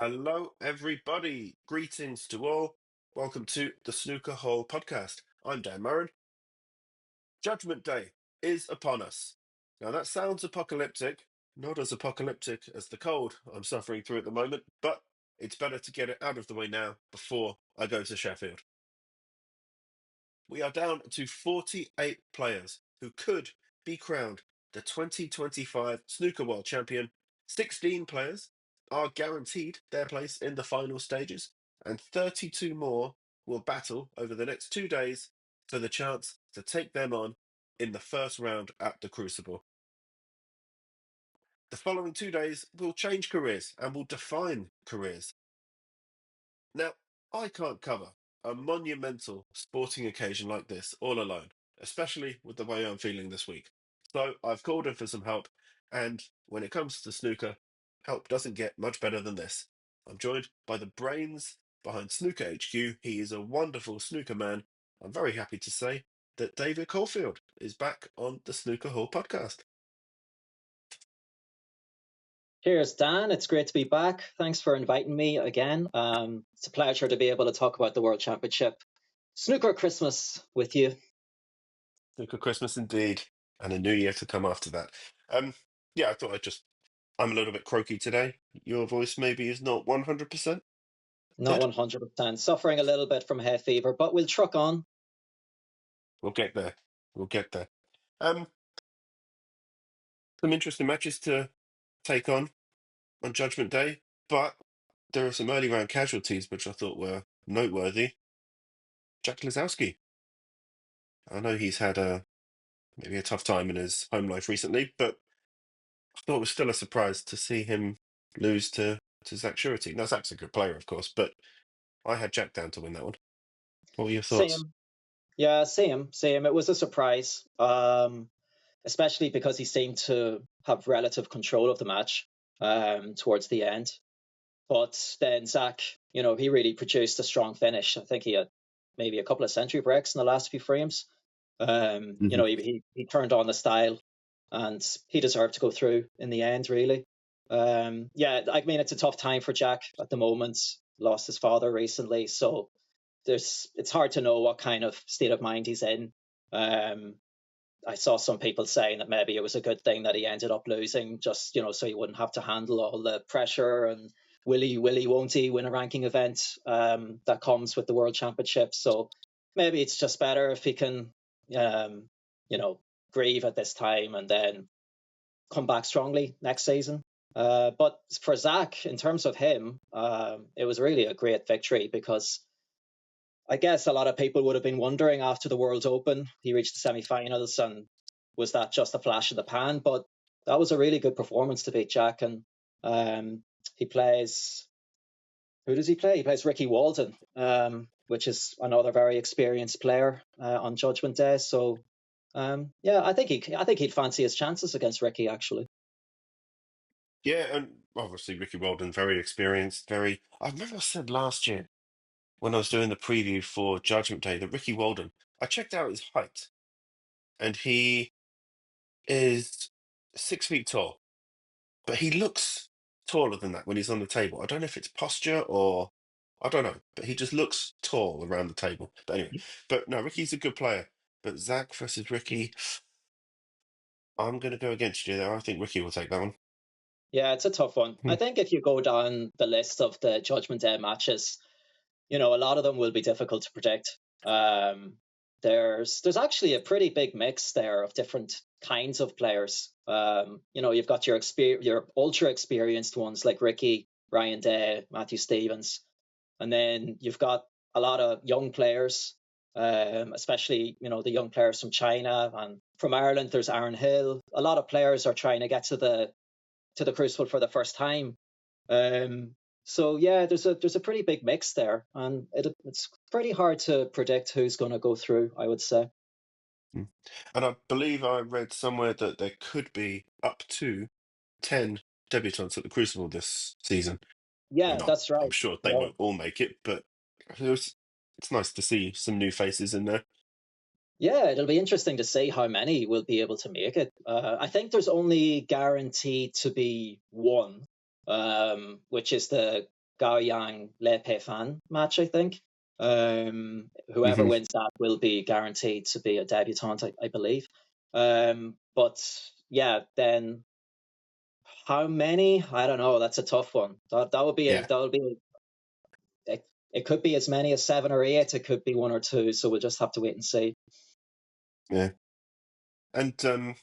Hello, everybody. Greetings to all. Welcome to the Snooker Hall podcast. I'm Dan Murren. Judgment Day is upon us. Now, that sounds apocalyptic, not as apocalyptic as the cold I'm suffering through at the moment, but it's better to get it out of the way now before I go to Sheffield. We are down to 48 players who could be crowned the 2025 Snooker World Champion. 16 players are guaranteed their place in the final stages, and 32 more will battle over the next 2 days for the chance to take them on in the first round at the Crucible. The following 2 days will change careers and will define careers. Now, I can't cover a monumental sporting occasion like this all alone, especially with the way I'm feeling this week. So I've called in for some help, and when it comes to snooker, help doesn't get much better than this. I'm joined by the brains behind SnookerHQ. He is a wonderful snooker man. I'm very happy to say that David Caulfield is back on the Snooker Hall podcast. Cheers, Dan. It's great to be back. Thanks for inviting me again. It's a pleasure to be able to talk about the World Championship. Snooker Christmas with you. Snooker Christmas indeed, and a new year to come after that. Yeah, I thought I'm a little bit croaky today. Your voice maybe is not 100%. Not 100%. Suffering a little bit from hay fever, but we'll truck on. We'll get there. We'll get there. Some interesting matches to take on Judgment Day, but there are some early round casualties which I thought were noteworthy. Jack Lisowski. I know he's had maybe a tough time in his home life recently, but I thought it was still a surprise to see him lose to Zach Surety. Now, Zach's a good player, of course, but I had Jack down to win that one. What were your thoughts? Same. Yeah, same. It was a surprise, especially because he seemed to have relative control of the match towards the end. But then Zach, he really produced a strong finish. I think he had maybe a couple of century breaks in the last few frames. He turned on the style, and he deserved to go through in the end, really. It's a tough time for Jack at the moment. Lost his father recently, so it's hard to know what kind of state of mind he's in. I saw some people saying that maybe it was a good thing that he ended up losing, just so he wouldn't have to handle all the pressure and will he, won't he win a ranking event that comes with the World Championship. So maybe it's just better if he can, grieve at this time and then come back strongly next season. But for Zach, in terms of him, it was really a great victory because I guess a lot of people would have been wondering after the World Open, he reached the semi-finals, and was that just a flash in the pan? But that was a really good performance to beat Jack. And he plays, who does he play? He plays Ricky Walden, which is another very experienced player on Judgment Day. So I think he'd fancy his chances against Ricky, actually. Yeah, and obviously Ricky Walden, very experienced, I remember I said last year when I was doing the preview for Judgment Day that Ricky Walden, I checked out his height, and he is 6 feet tall, but he looks taller than that when he's on the table. I don't know if it's posture or I don't know, but he just looks tall around the table. But anyway, no, Ricky's a good player. But Zach versus Ricky, I'm going to go against you there. I think Ricky will take that one. Yeah, it's a tough one. I think if you go down the list of the Judgment Day matches, a lot of them will be difficult to predict. There's actually a pretty big mix there of different kinds of players. You've got your ultra experienced ones like Ricky, Ryan Day, Matthew Stevens, and then you've got a lot of young players, especially the young players from China and from Ireland. There's Aaron Hill. A lot of players are trying to get to the Crucible for the first time. So yeah, there's a pretty big mix there, and it's pretty hard to predict who's going to go through, I would say. And I believe I read somewhere that there could be up to 10 debutants at the Crucible this season. Yeah, that's right. I'm sure they won't all make it, but it's nice to see some new faces in there. Yeah, it'll be interesting to see how many will be able to make it. I think there's only guaranteed to be one, which is the Gao Yang Le Pei Fan match, I think. Whoever Hmm. wins that will be guaranteed to be a debutant, I believe. But yeah, then how many? I don't know. That's a tough one. That would be Yeah, it could be as many as 7 or 8. It could be 1 or 2. So we'll just have to wait and see. yeah. And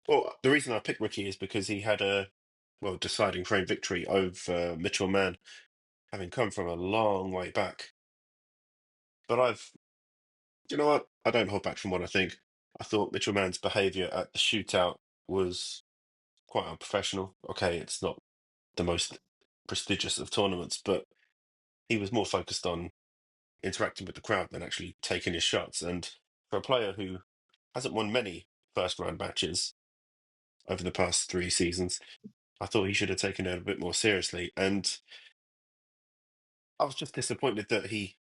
well, the reason I picked Ricky is because he had a deciding frame victory over Mitchell Mann, having come from a long way back. But you know what? I don't hold back from what I think. I thought Mitchell Mann's behaviour at the shootout was quite unprofessional. Okay, it's not the most prestigious of tournaments, but he was more focused on interacting with the crowd than actually taking his shots. And for a player who hasn't won many first round matches over the past 3 seasons, I thought he should have taken it a bit more seriously. And I was just disappointed that he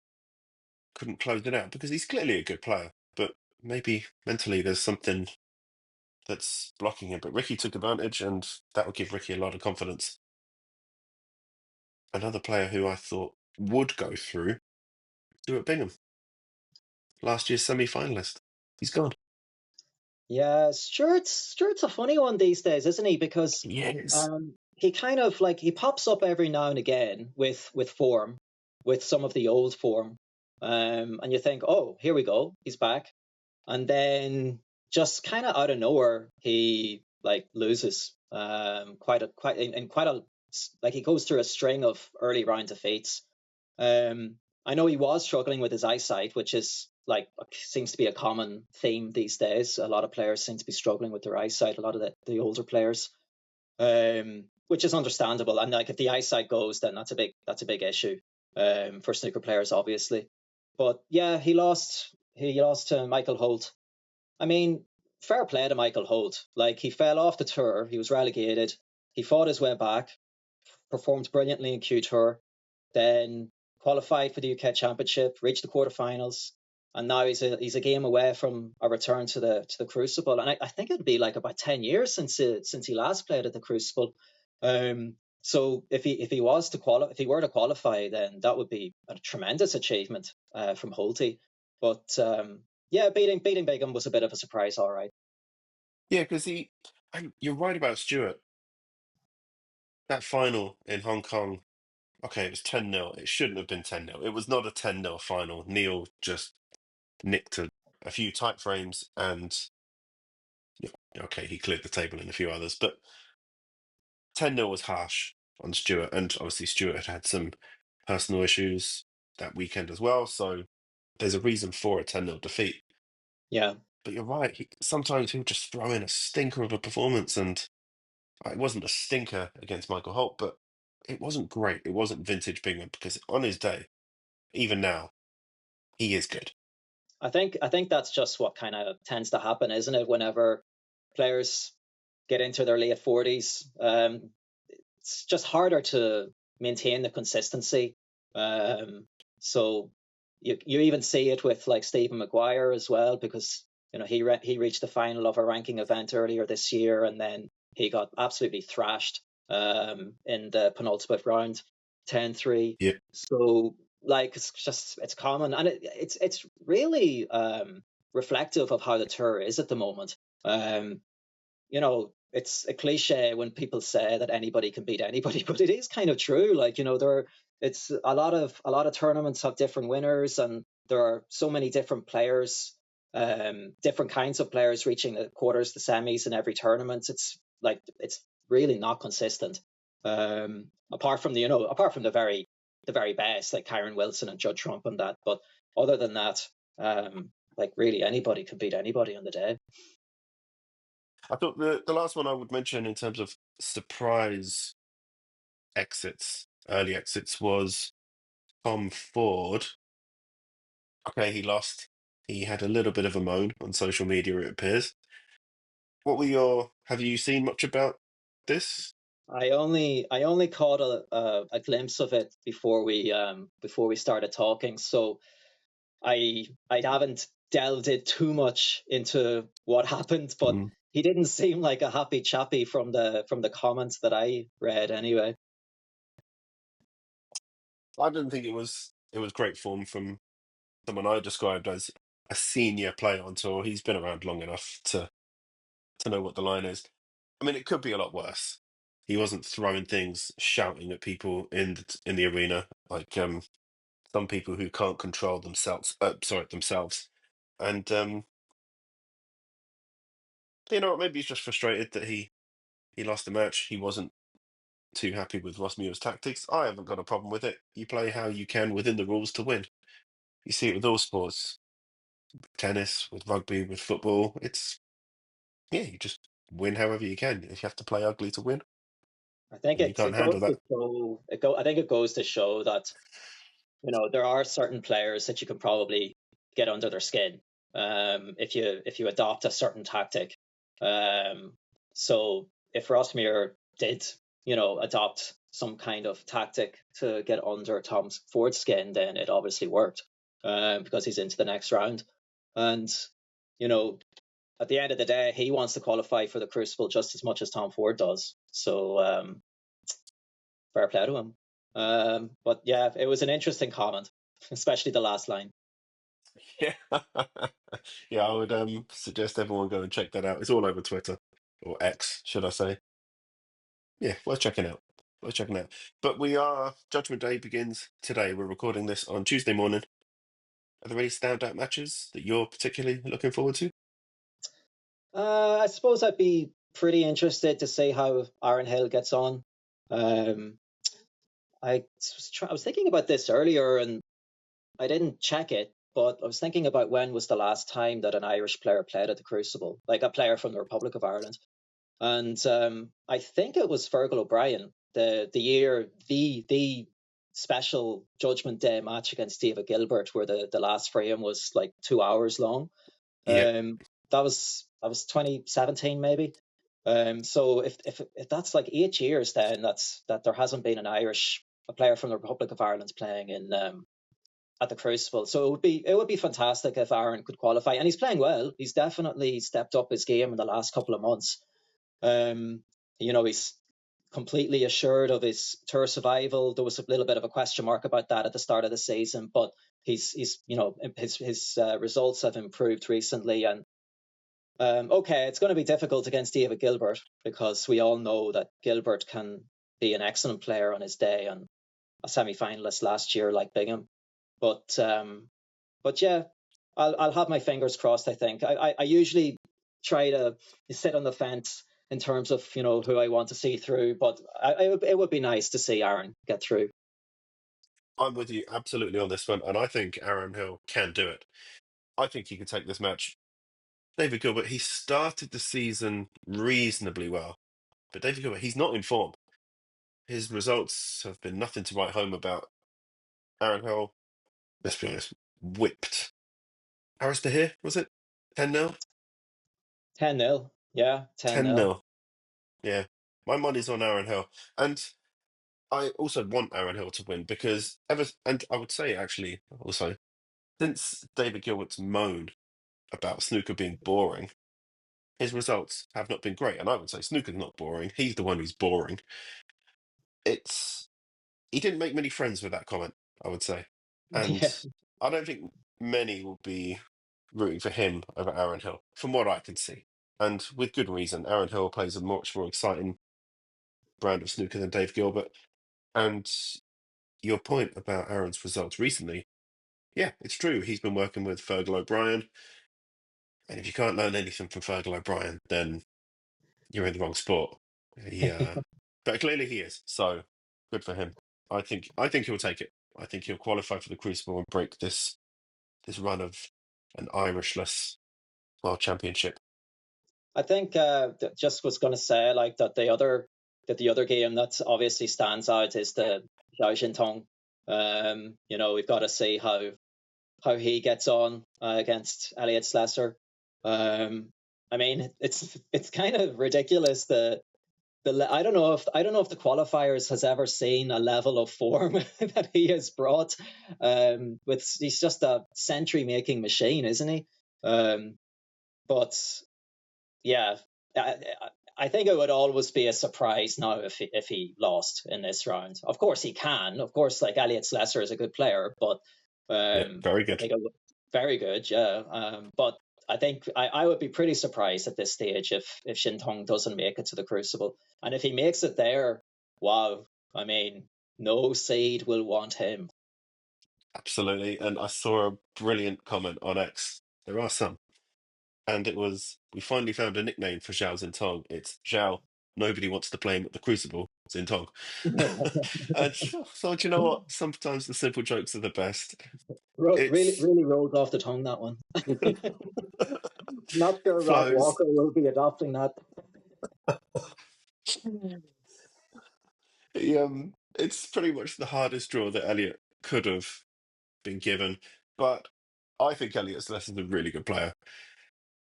couldn't close it out because he's clearly a good player, but maybe mentally there's something that's blocking him. But Ricky took advantage, and that would give Ricky a lot of confidence. Another player who I thought would go through, Stuart Bingham, last year's semi-finalist. He's gone. Yeah, Stuart's a funny one these days, isn't he? Because Yes. he kind of like he pops up every now and again with form, with some of the old form, and you think, oh, here we go, he's back, and then just kind of out of nowhere he like loses quite a like he goes through a string of early round defeats. I know he was struggling with his eyesight, which is like seems to be a common theme these days. A lot of players seem to be struggling with their eyesight. A lot of the older players, which is understandable. And like if the eyesight goes, then that's a big issue for snooker players, obviously. But yeah, he lost. He lost to Michael Holt. I mean, fair play to Michael Holt. Like he fell off the tour. He was relegated. He fought his way back, performed brilliantly in Q Tour, then qualified for the UK Championship, reached the quarterfinals, and now he's a game away from a return to the Crucible. And I think it'd be like about 10 years since he last played at the Crucible. So if he were to qualify, then that would be a tremendous achievement from Holty. But yeah, beating Bingham was a bit of a surprise, all right. Yeah, because you're right about Stuart. That final in Hong Kong, okay, it was 10-0. It shouldn't have been 10-0. It was not a 10-0 final. Neil just nicked a few tight frames and, yeah, okay, he cleared the table and a few others, but 10-0 was harsh on Stuart. And obviously, Stuart had some personal issues that weekend as well. So there's a reason for a 10-0 defeat. Yeah. But you're right. Sometimes he'll just throw in a stinker of a performance. And it wasn't a stinker against Michael Holt, but it wasn't great. It wasn't vintage Bingham because on his day, even now, he is good. I think that's just what kind of tends to happen, isn't it? Whenever players get into their late 40s, it's just harder to maintain the consistency. So you even see it with like Stephen Maguire as well, because he reached the final of a ranking event earlier this year, and then he got absolutely thrashed in the penultimate round, 10-3. Yeah. So like it's common, and it's really reflective of how the tour is at the moment. It's a cliche when people say that anybody can beat anybody, but it is kind of true. Like, it's a lot of tournaments have different winners, and there are so many different players, different kinds of players reaching the quarters, the semis in every tournament. It's really not consistent. Apart from the very best, like Kyron Wilson and Judd Trump and that. But other than that, like really anybody can beat anybody on the day. I thought the last one I would mention in terms of surprise early exits, was Tom Ford. Okay, he lost. He had a little bit of a moan on social media, it appears. Have you seen much about this? I only caught a glimpse of it before we started talking, so I haven't delved it too much into what happened, but Mm. he didn't seem like a happy chappy from the comments that I read anyway. I didn't think it was great form from someone I described as a senior player on tour. He's been around long enough to know what the line is. I mean, it could be a lot worse. He wasn't throwing things, shouting at people in the arena like some people who can't control themselves. Themselves. And you know what? Maybe he's just frustrated that he lost the match. He wasn't too happy with Ross Muir's tactics. I haven't got a problem with it. You play how you can within the rules to win. You see it with all sports, tennis, with rugby, with football. It's yeah, you just win however you can. If you have to play ugly to win, I think and you can't it goes handle to that. show. I think it goes to show that there are certain players that you can probably get under their skin if you adopt a certain tactic. Um, so if Rossmere did adopt some kind of tactic to get under Tom Ford's skin, then it obviously worked because he's into the next round. And you know, at the end of the day, he wants to qualify for the Crucible just as much as Tom Ford does. So fair play to him. But yeah, it was an interesting comment, especially the last line. Yeah, yeah. I would suggest everyone go and check that out. It's all over Twitter or X, should I say? Yeah, worth checking out. Worth checking out. But Judgment Day begins today. We're recording this on Tuesday morning. Are there any standout matches that you're particularly looking forward to? I suppose I'd be pretty interested to see how Aaron Hill gets on. Um, I was thinking about this earlier, and I didn't check it, but I was thinking about when was the last time that an Irish player played at the Crucible, like a player from the Republic of Ireland. And I think it was Fergal O'Brien, the year the special Judgment Day match against David Gilbert, where the last frame was like 2 hours long. Yeah, That was 2017 maybe. So if that's like 8 years, then that there hasn't been a player from the Republic of Ireland playing in at the Crucible. So it would be fantastic if Aaron could qualify, and he's playing well. He's definitely stepped up his game in the last couple of months. He's completely assured of his tour survival. There was a little bit of a question mark about that at the start of the season, but his results have improved recently. And okay, it's going to be difficult against David Gilbert because we all know that Gilbert can be an excellent player on his day and a semi-finalist last year like Bingham. But yeah, I'll have my fingers crossed. I think I usually try to sit on the fence in terms of who I want to see through, but it would be nice to see Aaron get through. I'm with you absolutely on this one, and I think Aaron Hill can do it. I think he could take this match. David Gilbert, he started the season reasonably well, but David Gilbert, he's not in form. His results have been nothing to write home about. Aaron Hill, let's be honest, whipped Harris to here, was it? 10-0? 10-0, yeah, 10-0. 10-0. Yeah. My money's on Aaron Hill. And I also want Aaron Hill to win because and I would say actually also, since David Gilbert's moan about snooker being boring, his results have not been great. And I would say snooker's not boring. He's the one who's boring. It's He didn't make many friends with that comment, I would say. And Yeah, I don't think many will be rooting for him over Aaron Hill, from what I can see. And with good reason. Aaron Hill plays a much more exciting brand of snooker than Dave Gilbert. And your point about Aaron's results recently, yeah, it's true. He's been working with Fergal O'Brien. And if you can't learn anything from Fergal O'Brien, then you're in the wrong sport. Yeah. But clearly he is. So good for him. I think he'll take it. I think he'll qualify for the Crucible and break this run of an Irishless World Championship. I think just was going to say like that the other game that obviously stands out is the Zhao Jintong. We've got to see how he gets on against Elliot Slesser. I mean, it's kind of ridiculous. I don't know if the qualifiers has ever seen a level of form that he has brought. He's just a century-making machine, isn't he? But yeah, I think it would always be a surprise now if he lost in this round. Of course he can. Of course, like Elliot Slesser is a good player, but Yeah, very I good. think very good, yeah. But I think I would be pretty surprised at this stage if Shintong doesn't make it to the Crucible, and if he makes it there, wow! I mean, no seed will want him. Absolutely. And I saw a brilliant comment on X. There are some. And it was, we finally found a nickname for Zhao Zintong. It's Zhao. Nobody wants to play him at the Crucible, Zintong. And so, do you know what? Sometimes the simple jokes are the best. Really, It's really rolled off the tongue, that one. Not sure Rob flows. Walker will be adopting that. It's pretty much the hardest draw that Elliot could have been given. But I think Elliot Sless is a really good player.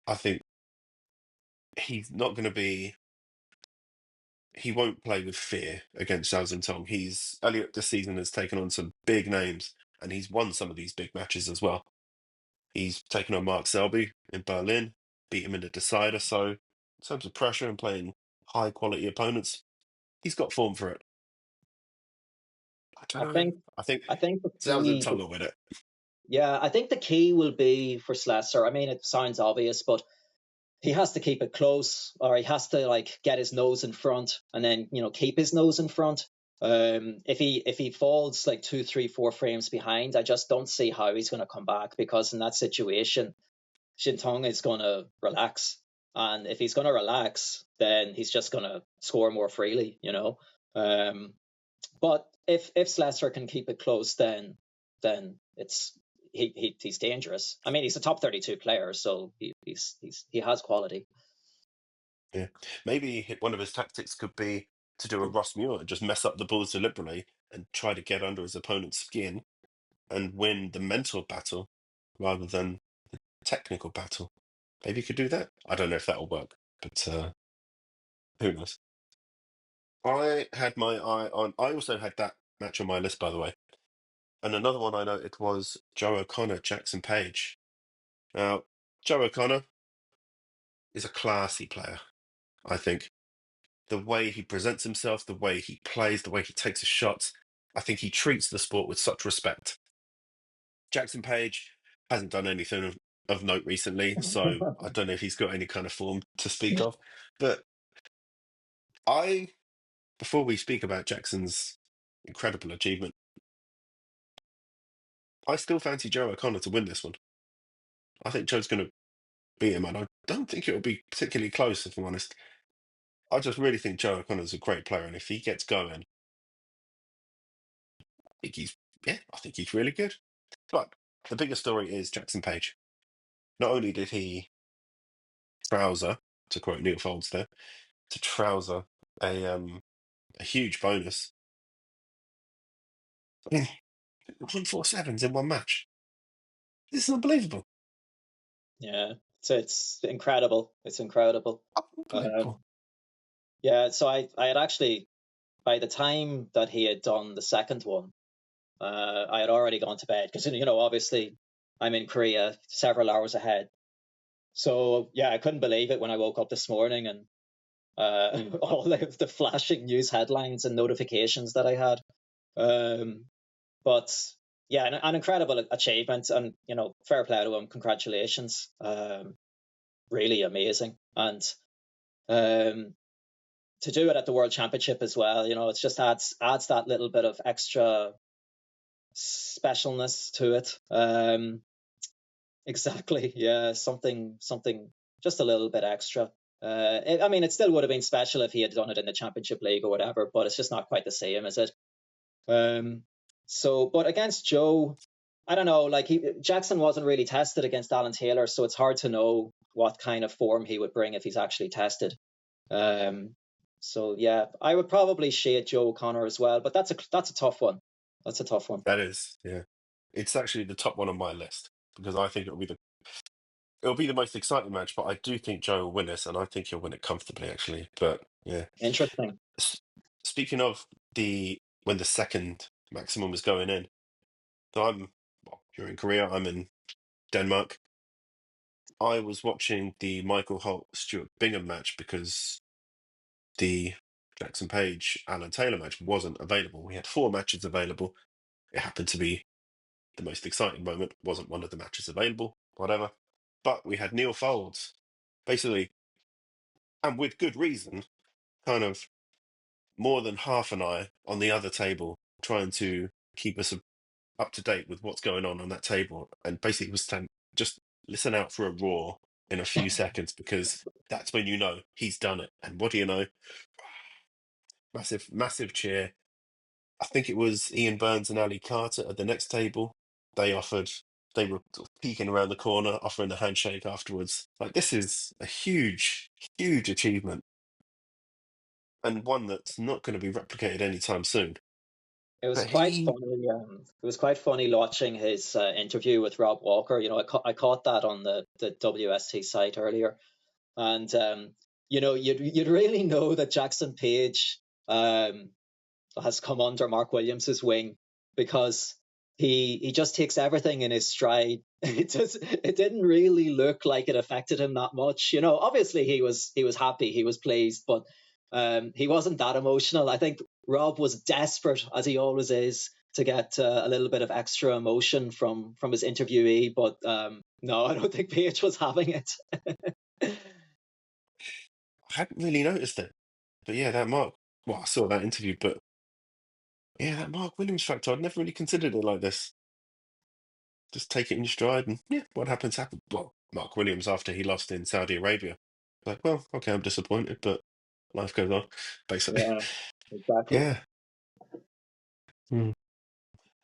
I think he's not going to be, he won't play with fear against Zhao Zintong. Elliot this season has taken on some big names and he's won some of these big matches as well. He's taken on Mark Selby in Berlin, beat him in the decider. So, in terms of pressure and playing high quality opponents, he's got form for it. I I don't know. think I think I think the Zhao key, Zintong will win it. yeah, I think the key will be for Slesser. I mean, it sounds obvious, but he has to keep it close, or he has to like get his nose in front, and then keep his nose in front. If he falls like 2, 3, 4 frames behind, I just don't see how he's going to come back, because in that situation, Shintong is going to relax, and if he's going to relax, then he's just going to score more freely. Um, But if Slesser can keep it close, then it's he's dangerous. I mean, he's a top 32 player, so he has quality. Yeah. Maybe one of his tactics could be to do a Ross Muir and just mess up the balls deliberately and try to get under his opponent's skin and win the mental battle rather than the technical battle. Maybe he could do that. I don't know if that'll work, but who knows? I had my eye on. I also had that match on my list, by the way. And another one I noted was Joe O'Connor, Jackson Page. Now, Joe O'Connor is a classy player, I think. The way he presents himself, the way he plays, the way he takes his shots, I think he treats the sport with such respect. Jackson Page hasn't done anything of note recently, so I don't know if he's got any kind of form to speak of. But I, before we speak about Jackson's incredible achievement, I still fancy Joe O'Connor to win this one. I think Joe's going to beat him, and I don't think it'll be particularly close, if I'm honest. I just really think Joe O'Connor's a great player, and if he gets going, think he's I think he's really good. But the bigger story is Jackson Page. Not only did he trouser, to quote Neil Folds there, to trouser a huge bonus. 147s in one match. This is unbelievable. Yeah, so it's incredible. It's incredible. Um, Unbelievable. yeah, so I had actually, by the time that he had done the second one, I had already gone to bed, because obviously I'm in Korea several hours ahead. So yeah, I couldn't believe it when I woke up this morning, and all the flashing news headlines and notifications that I had. But yeah, an incredible achievement, and fair play to him. Congratulations, really amazing, and um, to do it at the World Championship as well. It just adds that little bit of extra specialness to it. Exactly, yeah, something just a little bit extra. I mean, it still would have been special if he had done it in the Championship League or whatever, but it's just not quite the same, is it? But against Joe, I don't know. Like Jackson wasn't really tested against Alan Taylor, so it's hard to know what kind of form he would bring if he's actually tested. So yeah, I would probably shade Joe O'Connor as well, but that's a tough one. That's a tough one. That is, yeah. It's actually the top one on my list because I think it'll be the most exciting match, but I do think Joe will win this, and I think he'll win it comfortably, actually. But yeah. Interesting. S- Speaking of when the second maximum was going in, so you're in Korea, I'm in Denmark. I was watching the Michael Holt Stuart Bingham match because the Jackson Page Alan Taylor match wasn't available. We had 4 matches available. It happened to be the most exciting moment. Wasn't one of the matches available, whatever. But we had Neil Folds, basically, and with good reason, kind of more than half an eye on the other table, trying to keep us up to date with what's going on that table. And basically was saying, just listen out for a roar in a few seconds, because that's when you know he's done it. And what do you know? Massive, massive cheer. I think it was Ian Burns and Ali Carter at the next table. They were sort of peeking around the corner, offering a handshake afterwards. Like, this is a huge, huge achievement, and one that's not going to be replicated anytime soon. It was But quite he, funny. It was quite funny watching his interview with Rob Walker. I caught that on the WST site earlier, and you'd really know that Jackson Page has come under Mark Williams's wing, because he just takes everything in his stride. It didn't really look like it affected him that much. Obviously he was happy, he was pleased, but he wasn't that emotional. I think Rob was desperate, as he always is, to get a little bit of extra emotion from his interviewee, but no, I don't think Page was having it. I hadn't really noticed it. But yeah, I saw that interview, but yeah, that Mark Williams factor, I'd never really considered it like this. Just take it in your stride, and yeah, what happens, happens. Well, Mark Williams, after he lost in Saudi Arabia, like, well, okay, I'm disappointed, but life goes on, basically. Yeah, exactly. Yeah. Hmm.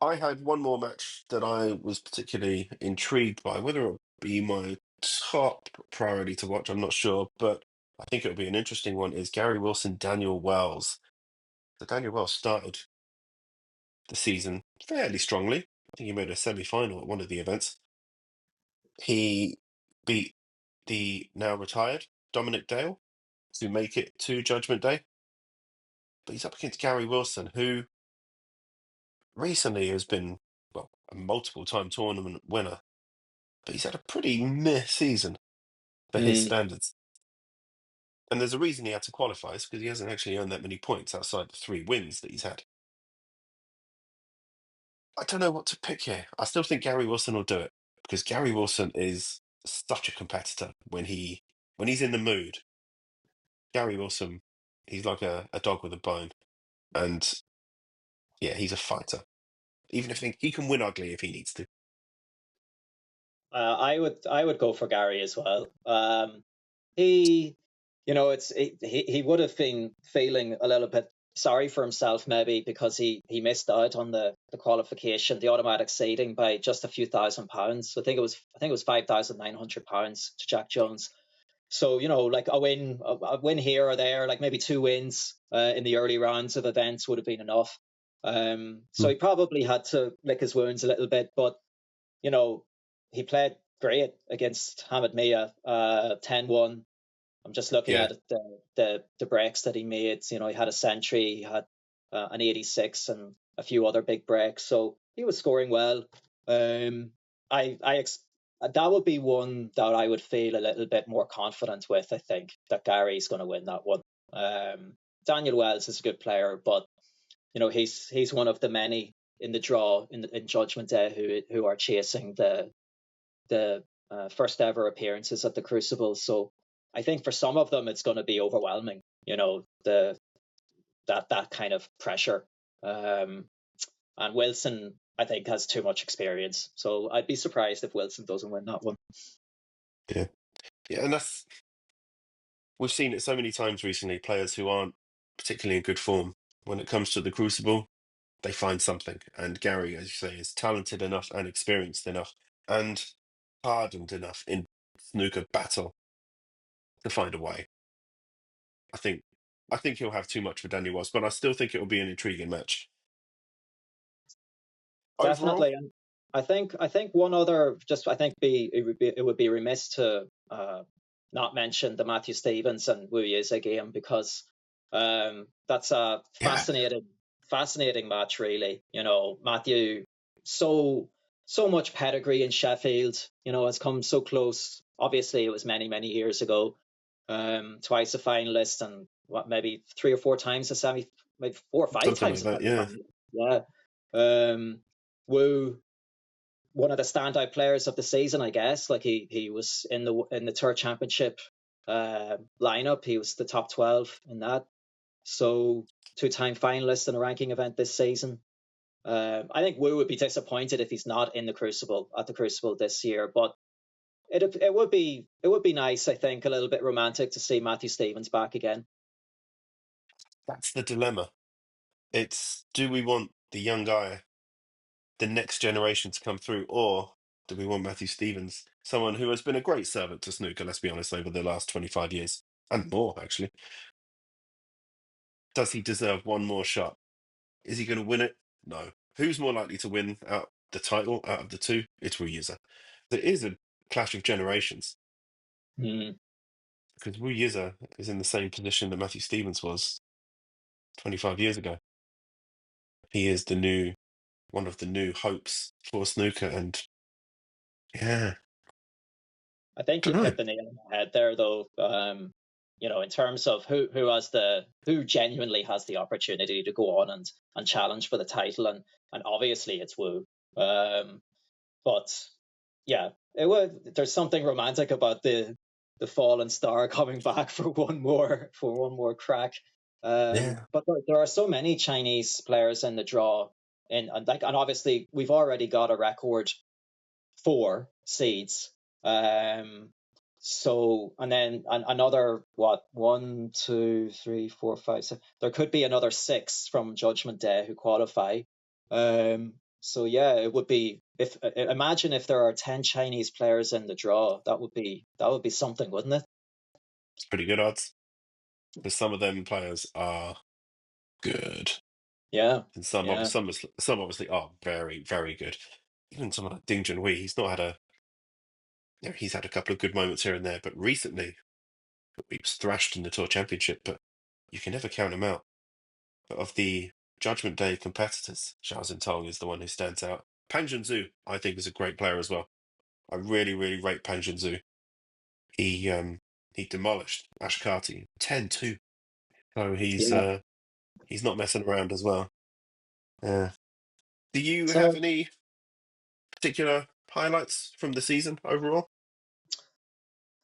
I had one more match that I was particularly intrigued by. Whether it be my top priority to watch, I'm not sure, but I think it'll be an interesting one, is Gary Wilson, Daniel Wells. So Daniel Wells started the season fairly strongly. I think he made a semi-final at one of the events. He beat the now retired Dominic Dale to make it to Judgment Day. But he's up against Gary Wilson, who recently has been, well, a multiple time tournament winner, but he's had a pretty meh season for his Mm. standards. And there's a reason he had to qualify, is because he hasn't actually earned that many points outside the 3 wins that he's had. I don't know what to pick here. I still think Gary Wilson will do it, because Gary Wilson is such a competitor when he's in the mood. Gary Wilson, he's like a dog with a bone, and yeah, he's a fighter. Even if he can win ugly if he needs to. I would go for Gary as well. He, he would have been feeling a little bit sorry for himself, maybe, because he missed out on the qualification, the automatic seeding, by just a few £1,000. I think it was £5,900 to Jack Jones. So, like a win here or there, like maybe 2 wins in the early rounds of events would have been enough. So Hmm. he probably had to lick his wounds a little bit, but you know, he played great against Hamid Mia, 10-1. I'm just looking Yeah, at the breaks that he made. He had a century, he had an 86, and a few other big breaks. So he was scoring well. Um, that would be one that I would feel a little bit more confident with. I think that Gary's going to win that one. Daniel Wells is a good player, but he's one of the many in the draw in Judgment Day who are chasing the first ever appearances at the Crucible. So I think for some of them it's going to be overwhelming. That kind of pressure. And Wilson, I think, has too much experience. So I'd be surprised if Wilson doesn't win that one. yeah, yeah, and we've seen it so many times recently. Players who aren't particularly in good form, when it comes to the Crucible, they find something. And Gary, as you say, is talented enough and experienced enough and hardened enough in snooker battle to find a way. I think he'll have too much for Daniel Wells, but I still think it will be an intriguing match. Overall, Definitely. And I think one other, just I think it would be remiss to not mention the Matthew Stevens and Wu Yiza game, because that's a yeah, fascinating match, really. Matthew, so much pedigree in Sheffield, has come so close. Obviously it was many years ago. Twice a finalist, and maybe 3 or 4 times the semi, maybe 4 or 5 Something like times the that, yeah. semi-final. Yeah. Wu, one of the standout players of the season, I guess. Like he was in the tour championship lineup. He was the top 12 in that. So 2-time finalist in a ranking event this season. I think Wu would be disappointed if he's not in the Crucible at the Crucible this year. But it would be nice, I think, a little bit romantic to see Matthew Stevens back again. That's the dilemma. It's, do we want the young guy, the next generation to come through, or do we want Matthew Stevens, someone who has been a great servant to snooker, let's be honest, over the last 25 years and more, actually? Does he deserve one more shot? Is he going to win it? No. Who's more likely to win out the title out of the two? It's Wu Yiza. There is a clash of generations Mm. because Wu Yiza is in the same position that Matthew Stevens was 25 years ago. He is one of the new hopes for snooker, and yeah, I think don't you've know. hit the nail on the head there, though. In terms of who genuinely has the opportunity to go on and challenge for the title, and obviously it's Wu. But yeah, there's something romantic about the fallen star coming back for one more crack. Yeah, But there are so many Chinese players in the draw, and obviously we've already got a record 4 seeds. So, and then another, what, 1, 2, 3, 4, 5, 6. There could be another 6 from Judgment Day who qualify. So yeah, it would be, if imagine if there are 10 Chinese players in the draw. That would be something, wouldn't it? it's pretty good odds because some of them players are good, Yeah, and some yeah, obviously some obviously are very very good. Even someone like Ding Junhui, he's had a couple of good moments here and there, but recently he was thrashed in the Tour Championship. But you can never count him out. But of the Judgment Day competitors, Zhao Zintong is the one who stands out. Pang Junzhu, I think, is a great player as well. I really, really rate Pang Junzhu. He demolished Ashkati 10-2. So yeah. he's not messing around as well. Yeah. Do you have So, any particular highlights from the season overall?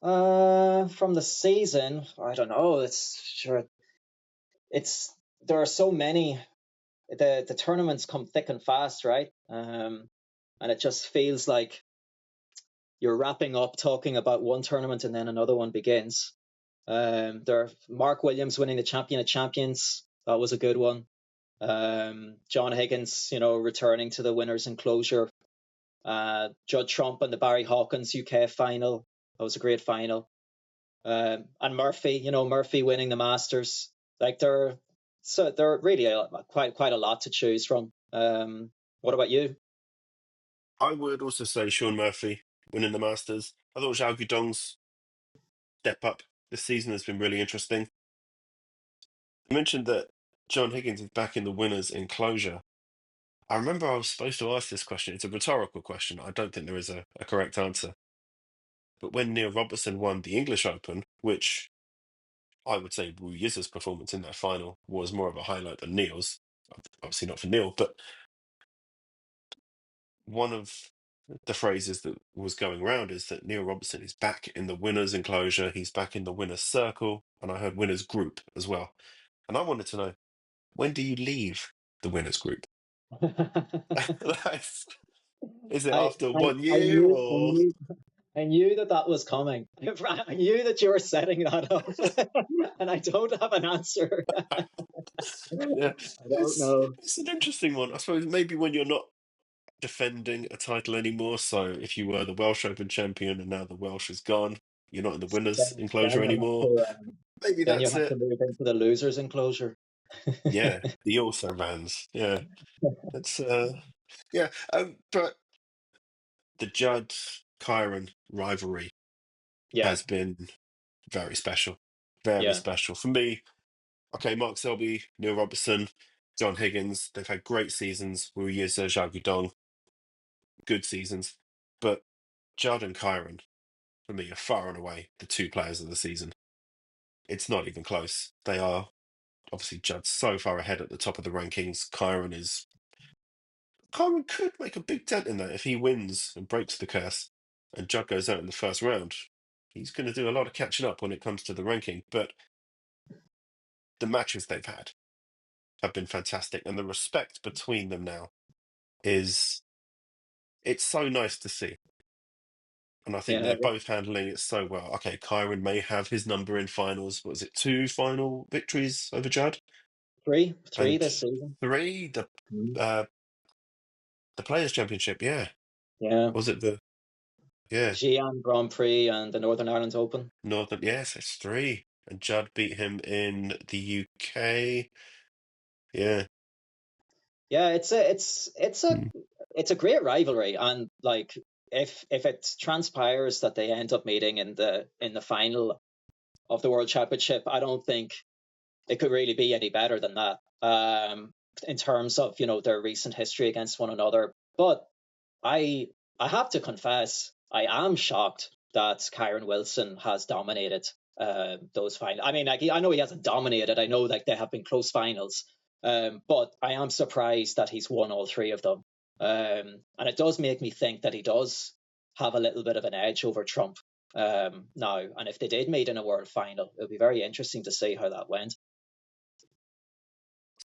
from the season, I don't know. It's sure there are so many. The tournaments come thick and fast, right? And it just feels like you're wrapping up talking about one tournament and then another one begins. Mark Williams winning the Champion of Champions. That was a good one. John Higgins, returning to the winners' enclosure. Judd Trump and the Barry Hawkins UK final. That was a great final. And Murphy winning the Masters. Like there are really quite a lot to choose from. What about you? I would also say Sean Murphy winning the Masters. I thought Zhao Guidong's step up this season has been really interesting. You mentioned that John Higgins is back in the winners' enclosure. I remember I was supposed to ask this question. It's a rhetorical question. I don't think there is a correct answer. But when Neil Robertson won the English Open, which I would say Wu Yiza's performance in that final was more of a highlight than Neil's, obviously not for Neil, but one of the phrases that was going around is that Neil Robertson is back in the winners' enclosure, he's back in the winners' circle, and I heard winners' group as well. And I wanted to know, when do you leave the winners' group? Is it I, after I, one I year knew, I or? knew, I knew that was coming. I knew that you were setting that up, and I don't have an answer. Yeah, I don't know. it's an interesting one. I suppose maybe when you're not defending a title anymore. So if you were the Welsh Open champion and now the Welsh is gone, you're not in the winners' Then enclosure you'll have anymore. to Maybe then you'll that's have to it. move into the losers enclosure. Yeah, the also bans. Yeah, that's yeah. But the Judd Kyron rivalry Yeah, has been very special, very yeah. special for me. Okay, Mark Selby, Neil Robertson, John Higgins, they've had great seasons. Wu Yiza, Zhao Guidong, good seasons. But Judd and Kyron, for me, are far and away the two players of the season. it's not even close. They are obviously judged so far ahead at the top of the rankings. Kyron could make a big dent in that if he wins and breaks the curse, and Judd goes out in the first round. He's going to do a lot of catching up when it comes to the ranking, but the matches they've had have been fantastic, and the respect between them now is it's so nice to see. And I think Yeah, they're both handling it so well. Okay, Kyron may have his number in finals. What was it, 2 final victories over Judd? three And this season. three, Mhm. uh, the Players' Championship, yeah. Yeah, Was it yeah, Xi'an Grand Prix and the Northern Ireland Open. Northern, yes, it's three. And Judd beat him in the UK. Yeah. Yeah, Mm. it's a great rivalry, and like if it transpires that they end up meeting in the final of the World Championship, I don't think it could really be any better than that. In terms of their recent history against one another, but I I have to confess, I am shocked that Kyron Wilson has dominated those finals. I mean, like, I know he hasn't dominated. I know like they have been close finals, but I am surprised that he's won all three of them. And it does make me think that he does have a little bit of an edge over Trump now. And if they did meet in a world final, it would be very interesting to see how that went.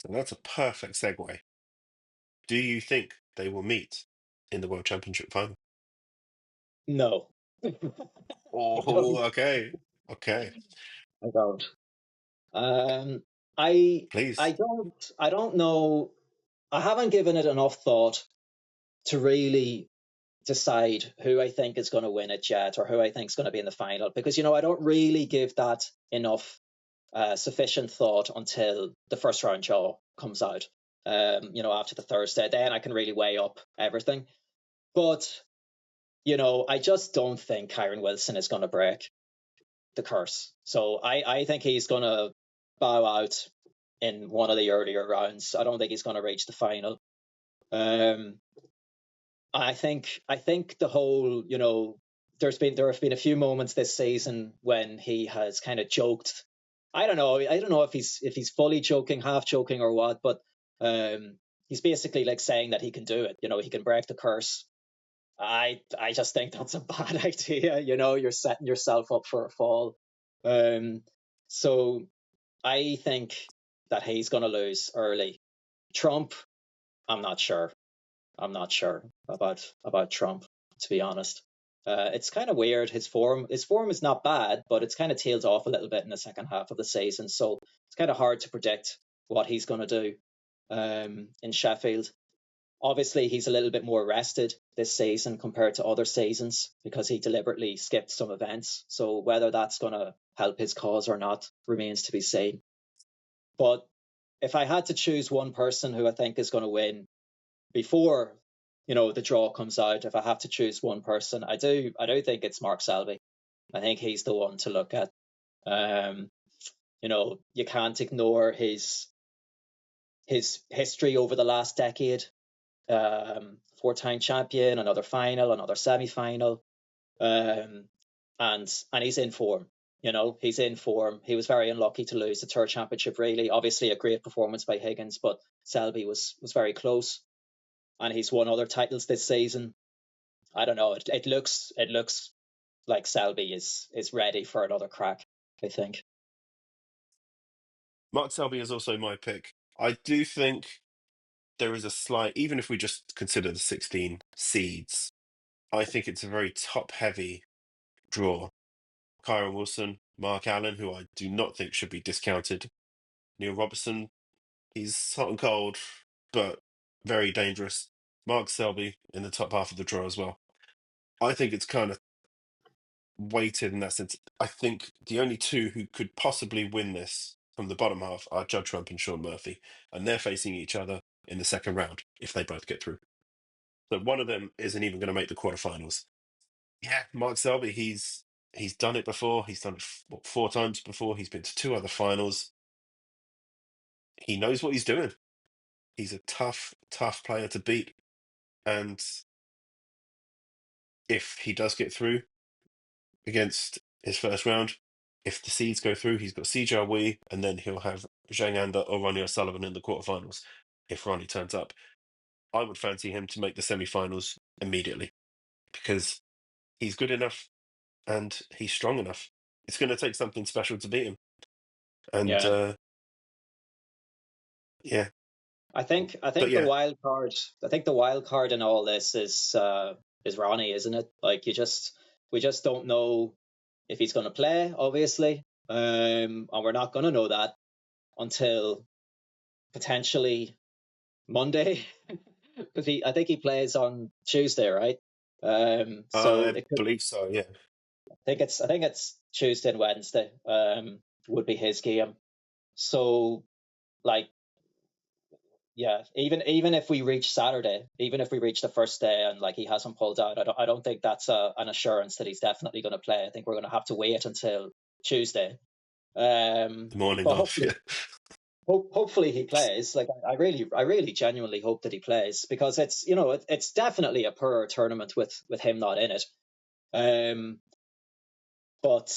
So that's a perfect segue. Do you think they will meet in the World Championship final? No, I Oh, don't. okay. Okay. I don't. Um, I Please. I don't know. I haven't given it enough thought to really decide who I think is going to win it yet, or who I think is going to be in the final, because I don't really give that enough sufficient thought until the first round draw comes out. After the Thursday, then I can really weigh up everything. But I just don't think Kyron Wilson is going to break the curse. So I think he's going to bow out in one of the earlier rounds. I don't think he's going to reach the final. Um, I think the whole, there have been a few moments this season when he has kind of joked. I don't know if he's fully joking, half joking, or what, but he's basically like saying that he can do it. He can break the curse. I just think that's a bad idea. You're setting yourself up for a fall. Um, so I think that he's going to lose early. Trump, I'm not sure. I'm not sure about Trump, to be honest. It's kind of weird. His form is not bad, but it's kind of tailed off a little bit in the second half of the season. So it's kind of hard to predict what he's going to do in Sheffield. Obviously, he's a little bit more rested this season compared to other seasons because he deliberately skipped some events. So whether that's going to help his cause or not remains to be seen. But if I had to choose one person who I think is going to win before the draw comes out, if I have to choose one person, I do think it's Mark Selby. I think he's the one to look at. Um, you can't ignore his history over the last decade. 4-time champion, another final, another semi-final, um, and he's in form. He's in form. He was very unlucky to lose the third championship. Really, obviously a great performance by Higgins, but Selby was very close, and he's won other titles this season. I don't know. It looks like Selby is ready for another crack, I think. Mark Selby is also my pick. I do think there is a slight, even if we just consider the 16 seeds, I think it's a very top heavy draw. Kyron Wilson, Mark Allen, who I do not think should be discounted. Neil Robertson, he's hot and cold, but very dangerous. Mark Selby in the top half of the draw as well. I think it's kind of weighted in that sense. I think the only two who could possibly win this from the bottom half are Judd Trump and Sean Murphy, and they're facing each other in the second round if they both get through. So one of them isn't even going to make the quarterfinals. Yeah, Mark Selby, he's done it before. He's done it 4 times before. He's been to 2 other finals. He knows what he's doing. He's a tough, tough player to beat. And if he does get through against his first round, if the seeds go through, he's got CJ Wee, and then he'll have Zhang Anda or Ronnie O'Sullivan in the quarterfinals if Ronnie turns up. I would fancy him to make the semi-finals immediately because he's good enough and he's strong enough. It's going to take something special to beat him. And Yeah. yeah, I think but the yeah, wild card. I think the wild card in all this is Ronnie, isn't it? Like we just don't know if he's going to play, obviously, and we're not going to know that until potentially Monday, because I think he plays on Tuesday, right? So I it could. believe so. Yeah. I think it's Tuesday and Wednesday. Would be his game. So like yeah, even if we reach Saturday, even if we reach the first day and like he hasn't pulled out, I don't think that's an assurance that he's definitely going to play. I think we're going to have to wait until Tuesday. The morning But off. Yeah. hopefully he plays. Like I really genuinely hope that he plays because it's it's definitely a poor tournament with him not in it. Um, but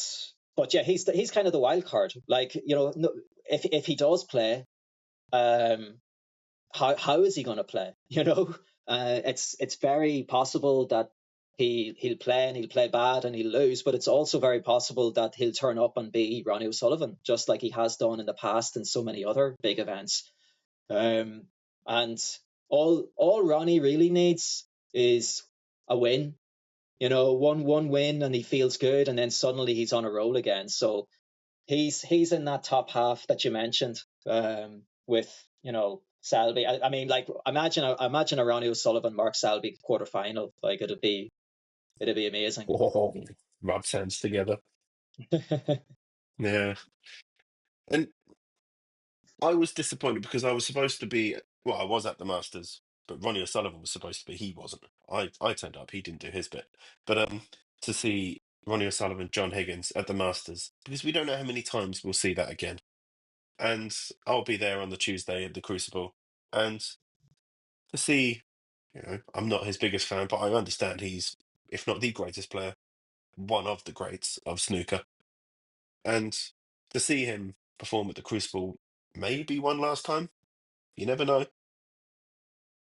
yeah, he's kind of the wild card. Like if he does play, um, how is he going to play? It's very possible that he'll play and he'll play bad and he'll lose, but it's also very possible that he'll turn up and be Ronnie O'Sullivan, just like he has done in the past in so many other big events. And all Ronnie really needs is a win. One win and he feels good, and then suddenly he's on a roll again. So he's in that top half that you mentioned, with Selby. I mean, like imagine a Ronnie O'Sullivan Mark Selby quarterfinal. Like it'd be amazing. Whoa. Rub hands together. Yeah. And I was disappointed because I was supposed to be, well, I was at the Masters, but Ronnie O'Sullivan was supposed to be, he wasn't. I turned up, he didn't do his bit. But to see Ronnie O'Sullivan, John Higgins at the Masters, because we don't know how many times we'll see that again. And I'll be there on the Tuesday at the Crucible. And to see, I'm not his biggest fan, but I understand he's, if not the greatest player, one of the greats of snooker. And to see him perform at the Crucible maybe one last time, you never know.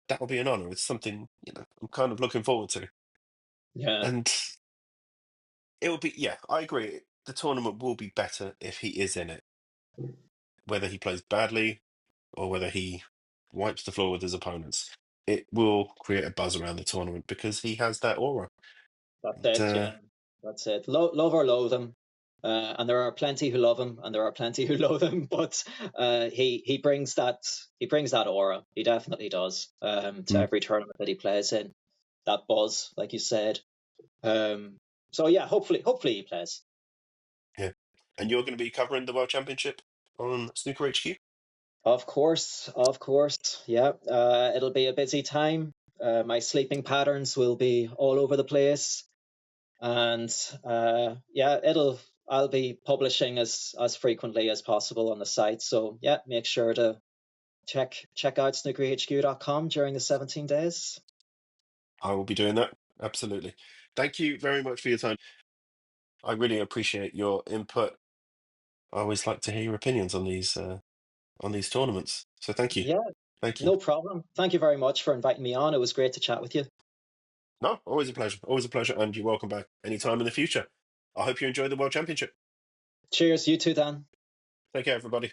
That will be an honor. It's something, I'm kind of looking forward to. Yeah, And it will be, yeah, I agree. The tournament will be better if he is in it, whether he plays badly or whether he wipes the floor with his opponents. It will create a buzz around the tournament because he has that aura. that's And, it. Yeah, that's it. Love or loathe him. And there are plenty who love him, and there are plenty who loathe him. But he brings that aura. He definitely does. To mm, every tournament that he plays in, that buzz, like you said. So yeah, hopefully he plays. yeah. And you're going to be covering the World Championship on Snooker HQ? Of course. Yeah, it'll be a busy time. My sleeping patterns will be all over the place, and yeah, I'll be publishing as frequently as possible on the site. So yeah, make sure to check out snookerhq.com during the 17 days. I will be doing that. Absolutely. Thank you very much for your time. I really appreciate your input. I always like to hear your opinions on these tournaments. So thank you. Yeah, Thank you. no problem. Thank you very much for inviting me on. It was great to chat with you. No, always a pleasure. Always a pleasure. And you're welcome back anytime in the future. I hope you enjoy the World Championship. Cheers, you too, Dan. Take care, everybody.